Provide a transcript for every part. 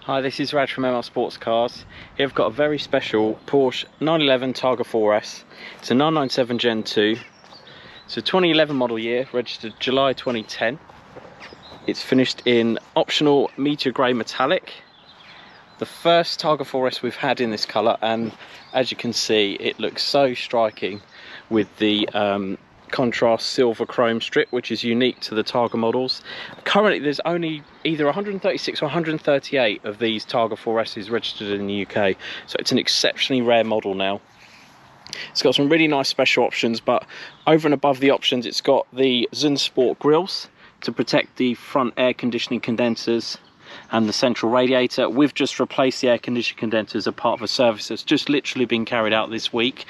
Hi, this is Raj from Sportscars. Here I've got a very special Porsche 911 Targa 4S. It's a 997 Gen 2. It's a 2011 model year, registered July 2010. It's finished in optional Meteor Grey metallic. The first Targa 4S we've had in this colour, and as you can see it looks so striking with the contrast silver chrome strip, which is unique to the Targa models. Currently there's only either 136 or 138 of these Targa 4Ss registered in the UK, so it's an exceptionally rare model now. It's got some really nice special options, but over and above the options it's got the Zun Sport grills to protect the front air conditioning condensers and the central radiator. We've just replaced the air conditioning condensers as part of a service that's just literally been carried out this week.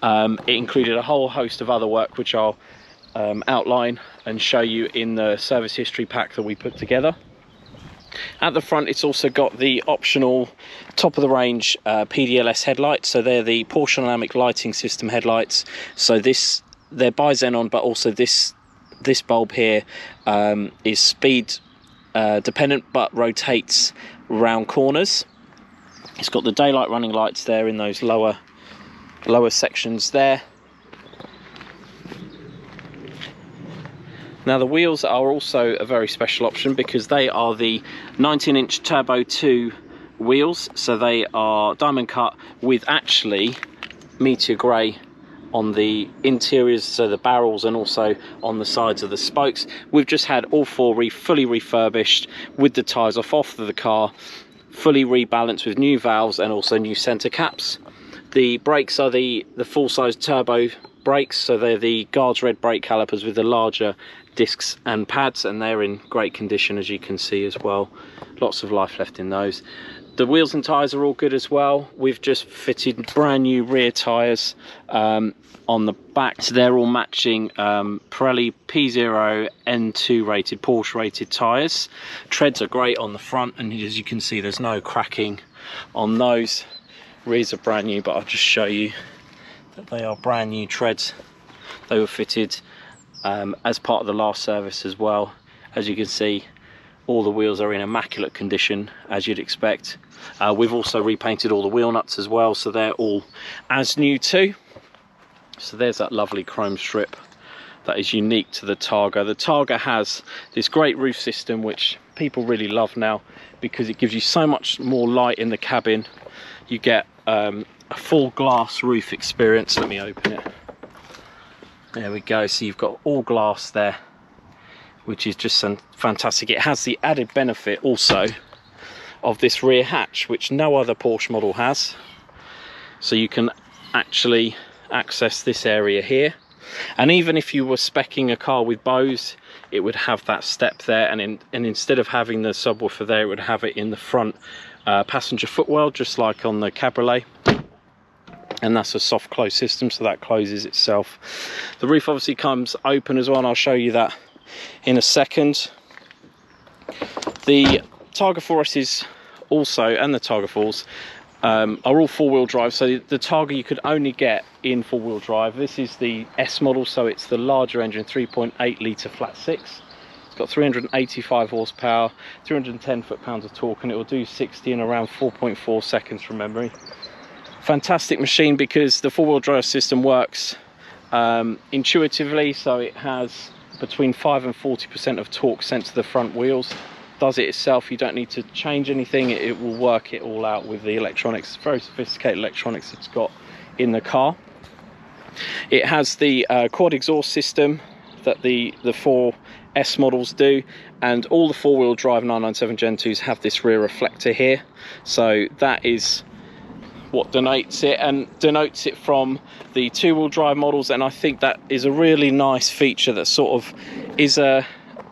It included a whole host of other work which I'll outline and show you in the service history pack that we put together. At the front it's also got the optional top of the range PDLS headlights, so they're the Porsche dynamic lighting system headlights. So they're bi-xenon, but also this bulb here is speed dependent but rotates round corners. It's got the daylight running lights there in those lower sections there. Now the wheels are also a very special option because they are the 19-inch Turbo 2 wheels, so they are diamond cut with actually Meteor Grey on the interiors, so the barrels, and also on the sides of the spokes. We've just had all four fully refurbished with the tyres off the car, fully rebalanced with new valves and also new centre caps. The brakes are the full-size turbo brakes, so they're the Guards Red brake calipers with the larger discs and pads, and they're in great condition as you can see as well. Lots of life left in those. The wheels and tyres are all good as well. We've just fitted brand new rear tyres on the back, so they're all matching Pirelli P0 N2 rated, Porsche rated tyres. Treads are great on the front, and as you can see there's no cracking on those. Rears are brand new, but I'll just show you that they are brand new treads. They were fitted as part of the last service as well. As you can see, all the wheels are in immaculate condition as you'd expect. We've also repainted all the wheel nuts as well, so they're all as new too. So there's that lovely chrome strip that is unique to the Targa. The Targa has this great roof system which people really love now because it gives you so much more light in the cabin. You get a full glass roof experience. Let me open it. There we go. So you've got all glass there, which is just fantastic. It has the added benefit also of this rear hatch, which no other Porsche model has. So you can actually access this area here, and even if you were speccing a car with Beige, it would have that step there, and instead of having the subwoofer there, it would have it in the front passenger footwell, just like on the Cabriolet. And that's a soft close system, so that closes itself. The roof obviously comes open as well, and I'll show you that in a second. The Targa 4Ss also, and the Targa 4s, are all four-wheel drive. So the Targa you could only get in four-wheel drive. This is the S model, so it's the larger engine, 3.8 litre flat six. It's got 385 horsepower, 310 foot-pounds of torque, and it will do 60 in around 4.4 seconds from memory. Fantastic machine because the four-wheel drive system works intuitively, so it has between 5 and 40% of torque sent to the front wheels. Does it itself, you don't need to change anything, it will work it all out with the electronics. It's very sophisticated electronics it's got in the car. It has the quad exhaust system that the 4S models do, and all the four-wheel drive 997 Gen 2s have this rear reflector here, so that is what denotes it from the two-wheel drive models. And I think that is a really nice feature that sort of is a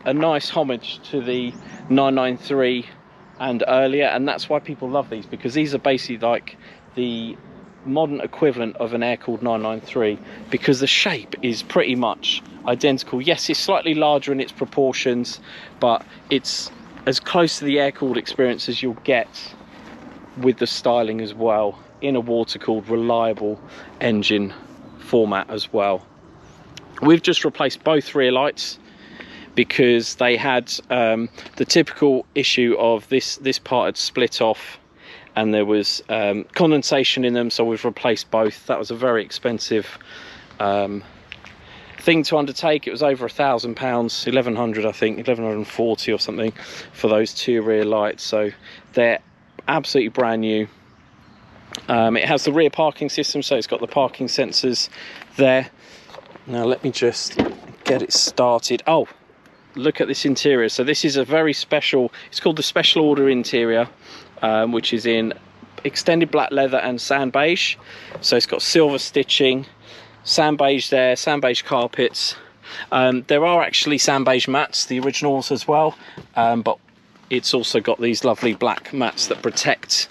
nice homage to the 993 and earlier, and that's why people love these, because these are basically like the modern equivalent of an air-cooled 993, because the shape is pretty much identical. Yes, it's slightly larger in its proportions, but it's as close to the air-cooled experience as you'll get with the styling as well, in a water-cooled reliable engine format as well. We've just replaced both rear lights because they had the typical issue of this part had split off and there was condensation in them, so we've replaced both. That was a very expensive thing to undertake. It was over £1,000, 1,100 I think, 1,140 or something for those two rear lights, so they're absolutely brand new. It has the rear parking system, so it's got the parking sensors there. Now let me just get it started. Oh, look at this interior. So this is a very special, it's called the special order interior, which is in extended black leather and sand beige. So it's got silver stitching, sand beige there, sand beige carpets. There are actually sand beige mats, the originals as well, but it's also got these lovely black mats that protect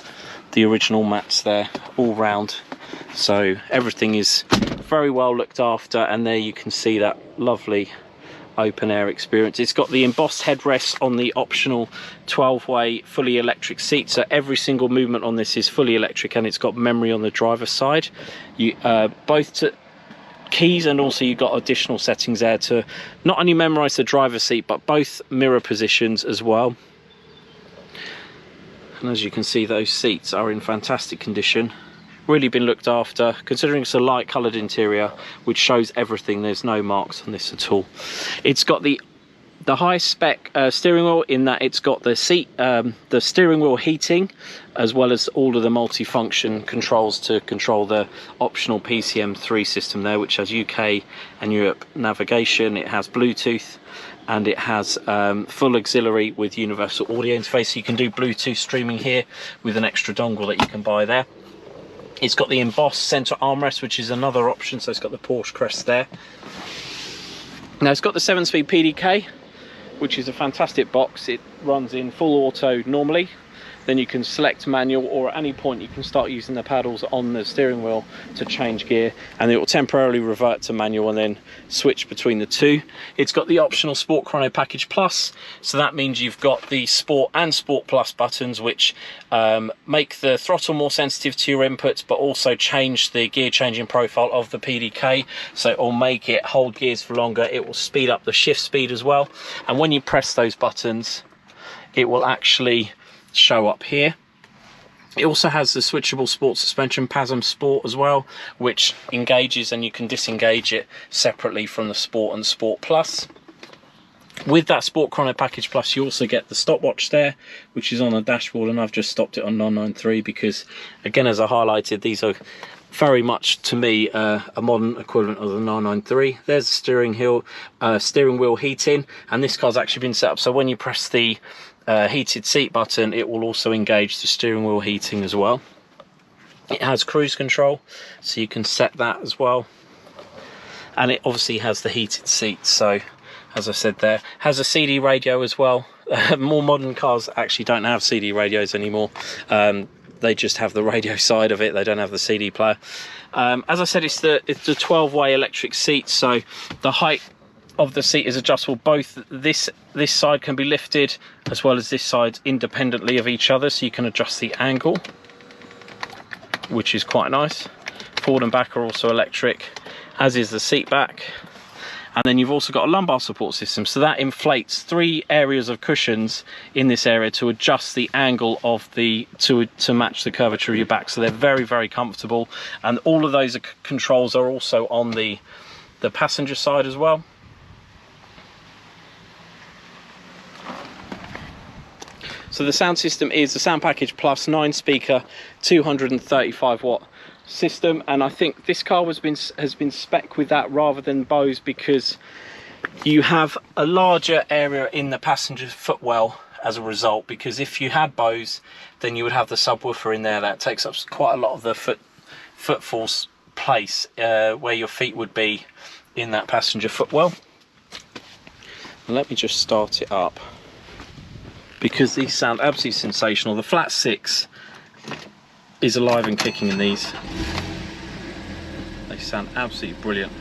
the original mats there all round. So everything is very well looked after, and there you can see that lovely open air experience. It's got the embossed headrests on the optional 12-way fully electric seat, so every single movement on this is fully electric, and it's got memory on the driver's side. You both to keys, and also you've got additional settings there to not only memorize the driver's seat but both mirror positions as well. And as you can see, those seats are in fantastic condition, really been looked after, considering it's a light coloured interior, which shows everything. There's no marks on this at all. It's got the highest spec steering wheel, in that it's got the steering wheel heating, as well as all of the multifunction controls to control the optional PCM3 system there, which has UK and Europe navigation. It has Bluetooth, and it has full auxiliary with universal audio interface, so you can do Bluetooth streaming here with an extra dongle that you can buy there. It's got the embossed centre armrest, which is another option, so it's got the Porsche crest there. Now it's got the 7-speed PDK, which is a fantastic box. It runs in full auto normally, then you can select manual, or at any point you can start using the paddles on the steering wheel to change gear, and it will temporarily revert to manual and then switch between the two. It's got the optional Sport Chrono Package Plus, so that means you've got the Sport and Sport Plus buttons, which make the throttle more sensitive to your inputs, but also change the gear changing profile of the PDK, so it will make it hold gears for longer. It will speed up the shift speed as well, and when you press those buttons it will actually show up here. It also has the switchable sport suspension, PASM Sport as well, which engages, and you can disengage it separately from the Sport and Sport Plus. With that Sport Chrono Package Plus, you also get the stopwatch there, which is on the dashboard, and I've just stopped it on 993 because, again, as I highlighted, these are very much, to me, a modern equivalent of the 993. There's the steering wheel heating, and this car's actually been set up so when you press the heated seat button, it will also engage the steering wheel heating as well. It has cruise control, so you can set that as well, and it obviously has the heated seats. So as I said, there has a CD radio as well. More modern cars actually don't have CD radios anymore. They just have the radio side of it, they don't have the CD player. As I said, it's the 12-way electric seat, so the height of the seat is adjustable. Both this side can be lifted as well as this side independently of each other, so you can adjust the angle, which is quite nice. Forward and back are also electric, as is the seat back. And then you've also got a lumbar support system, so that inflates 3 areas of cushions in this area to adjust the angle of the to match the curvature of your back. So they're very, very comfortable, and all of those controls are also on the passenger side as well. So the sound system is the Sound Package Plus 9-speaker, 235-watt system, and I think this car has been spec with that rather than Bose, because you have a larger area in the passenger footwell as a result. Because if you had Bose, then you would have the subwoofer in there that takes up quite a lot of the footfall's place, where your feet would be in that passenger footwell. Let me just start it up, because these sound absolutely sensational. The flat 6 is alive and kicking in these. They sound absolutely brilliant.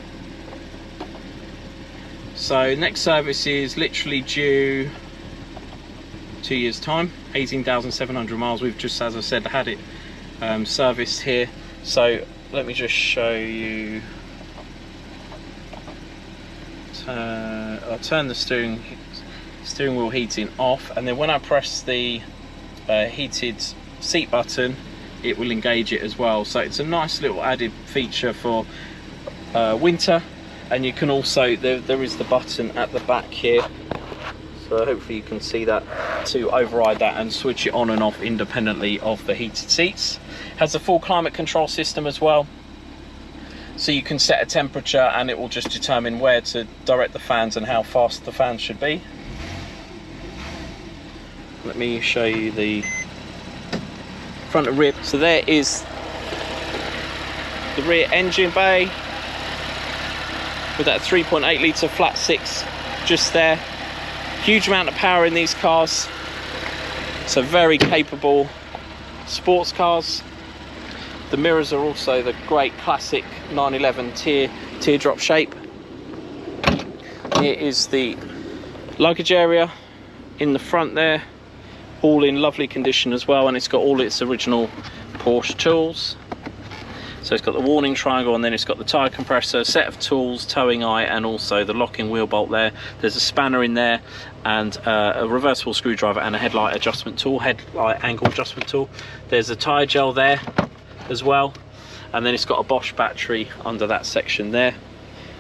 So next service is literally due 2 years time, 18,700 miles. We've just, as I said, had it serviced here. So let me just show you. I'll turn the steering wheel heating off, and then when I press the heated seat button, it will engage it as well. So it's a nice little added feature for winter. And you can also, there is the button at the back here, so hopefully you can see that, to override that and switch it on and off independently of the heated seats. Has a full climate control system as well, so you can set a temperature and it will just determine where to direct the fans and how fast the fans should be. Let me show you the front and rear. So there is the rear engine bay with that 3.8 litre flat six just there. Huge amount of power in these cars, so very capable sports cars. The mirrors are also the great classic 911 teardrop shape. Here is the luggage area in the front there, all in lovely condition as well, and it's got all its original Porsche tools. So it's got the warning triangle, and then it's got the tyre compressor, set of tools, towing eye, and also the locking wheel bolt there. There's a spanner in there, and a reversible screwdriver and a headlight adjustment tool, headlight angle adjustment tool. There's a tyre gel there as well, and then it's got a Bosch battery under that section there.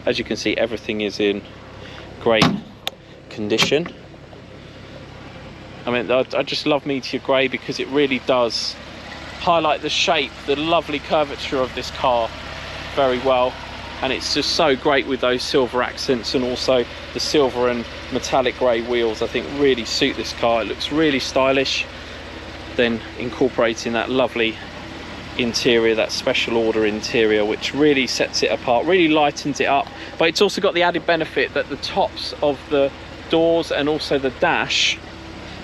As you can see, everything is in great condition. I mean, I just love Meteor Grey because it really does highlight the shape, the lovely curvature of this car very well, and it's just so great with those silver accents, and also the silver and metallic grey wheels I think really suit this car. It looks really stylish, then incorporating that lovely interior, that special order interior, which really sets it apart, really lightens it up. But it's also got the added benefit that the tops of the doors and also the dash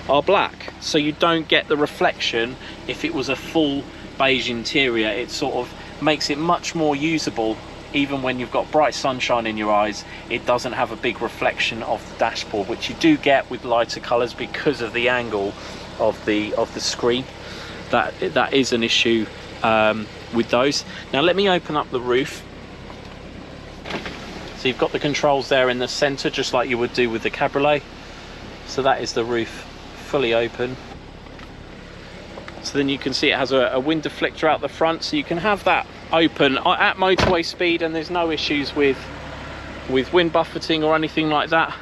are black, so you don't get the reflection. If it was a full beige interior, it sort of makes it much more usable. Even when you've got bright sunshine in your eyes, it doesn't have a big reflection of the dashboard, which you do get with lighter colors because of the angle of the screen. That is an issue with those. Now let me open up the roof. So you've got the controls there in the center, just like you would do with the Cabriolet. So that is the roof fully open. So then you can see it has a wind deflector out the front, so you can have that open at motorway speed, and there's no issues with wind buffeting or anything like that.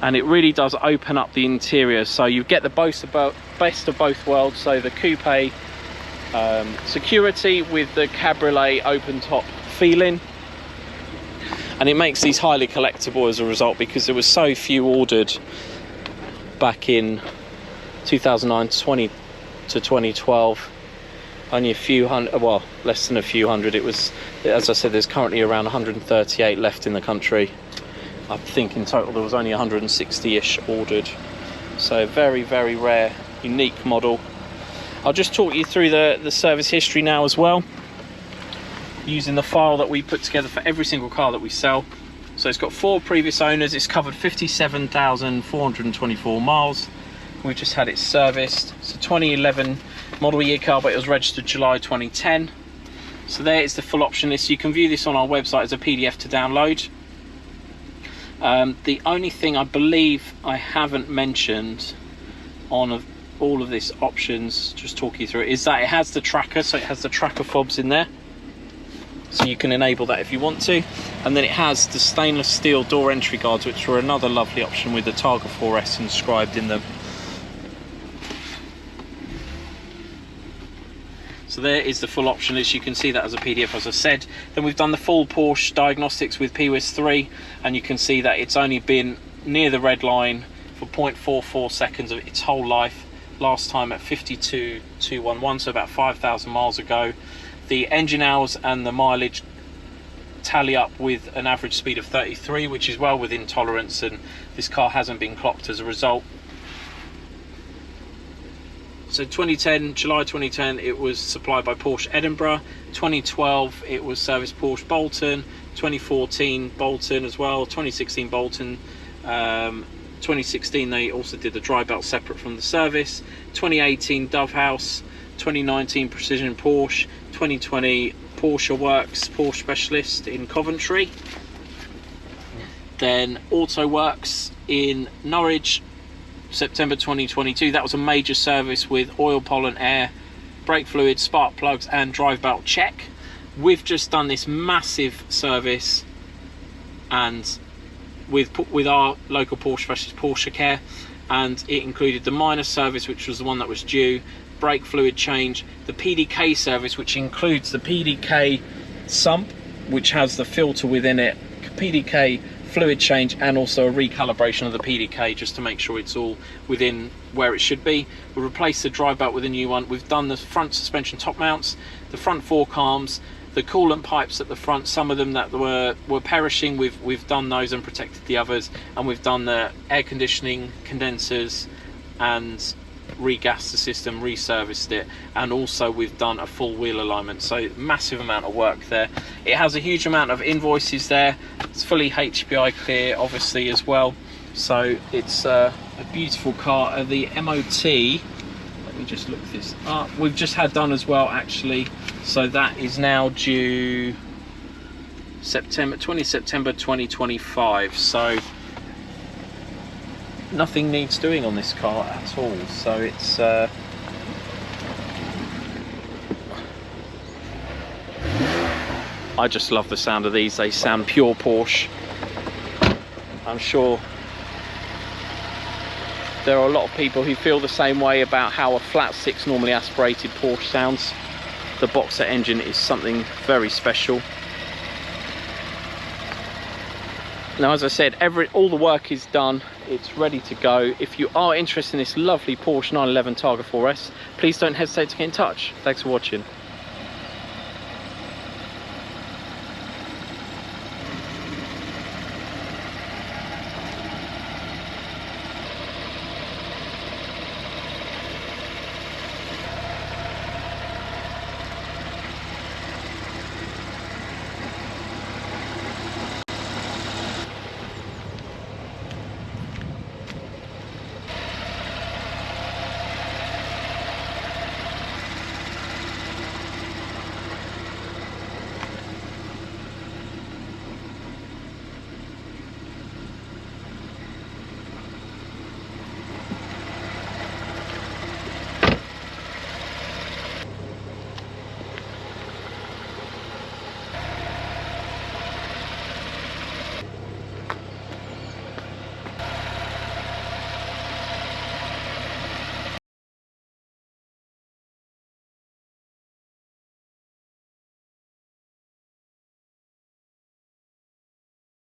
And it really does open up the interior, so you get the best of both worlds. So the coupe security with the Cabriolet open top feeling, and it makes these highly collectible as a result, because there was so few ordered back in 2009 to 2012. Only a few hundred, well, less than a few hundred. It was, as I said, there's currently around 138 left in the country. I think in total there was only 160-ish ordered. So very, very rare, unique model. I'll just talk you through the service history now as well, using the file that we put together for every single car that we sell. So it's got 4 previous owners. It's covered 57,424 miles. We've just had it serviced. It's a 2011 model year car, but it was registered July 2010. So there is the full option list. You can view this on our website as a PDF to download. The only thing I believe I haven't mentioned on all of these options, just talk you through it, is that it has the tracker. So it has the tracker fobs in there, so you can enable that if you want to. And then it has the stainless steel door entry guards, which are another lovely option with the Targa 4S inscribed in them. So there is the full option list. You can see that as a PDF, as I said. Then we've done the full Porsche diagnostics with PWIS 3, and you can see that it's only been near the red line for 0.44 seconds of its whole life. Last time at 52,211, so about 5,000 miles ago. The engine hours and the mileage tally up with an average speed of 33, which is well within tolerance, and this car hasn't been clocked as a result. So 2010, July 2010, it was supplied by Porsche Edinburgh. 2012, it was serviced Porsche Bolton. 2014, Bolton as well. 2016, Bolton. 2016, they also did the dry belt separate from the service. 2018, Dove House. 2019, Precision Porsche. 2020, Porsche Works, Porsche Specialist in Coventry. Then Auto Works in Norwich, September 2022. That was a major service with oil, pollen, air, brake fluid, spark plugs and drive belt check. We've just done this massive service and with our local Porsche specialist Porsche Care, and it included the minor service, which was the one that was due, brake fluid change, the PDK service, which includes the PDK sump, which has the filter within it, PDK fluid change, and also a recalibration of the PDK just to make sure it's all within where it should be. We replaced the drive belt with a new one. We've done the front suspension top mounts, the front fork arms, the coolant pipes at the front, some of them that were perishing, we've done those and protected the others, and we've done the air conditioning condensers and regassed the system, reserviced it, and also we've done a full wheel alignment. So massive amount of work there. It has a huge amount of invoices there. It's fully HPI clear obviously as well, so it's a beautiful car. The MOT, let me just look this up, we've just had done as well actually, so that is now due September 2025, so nothing needs doing on this car at all. So it's I just love the sound of these. They sound pure Porsche. I'm sure there are a lot of people who feel the same way about how a flat six normally aspirated Porsche sounds. The boxer engine is something very special. Now, as I said, all the work is done. It's ready to go. If you are interested in this lovely Porsche 911 Targa 4S, please don't hesitate to get in touch. Thanks for watching.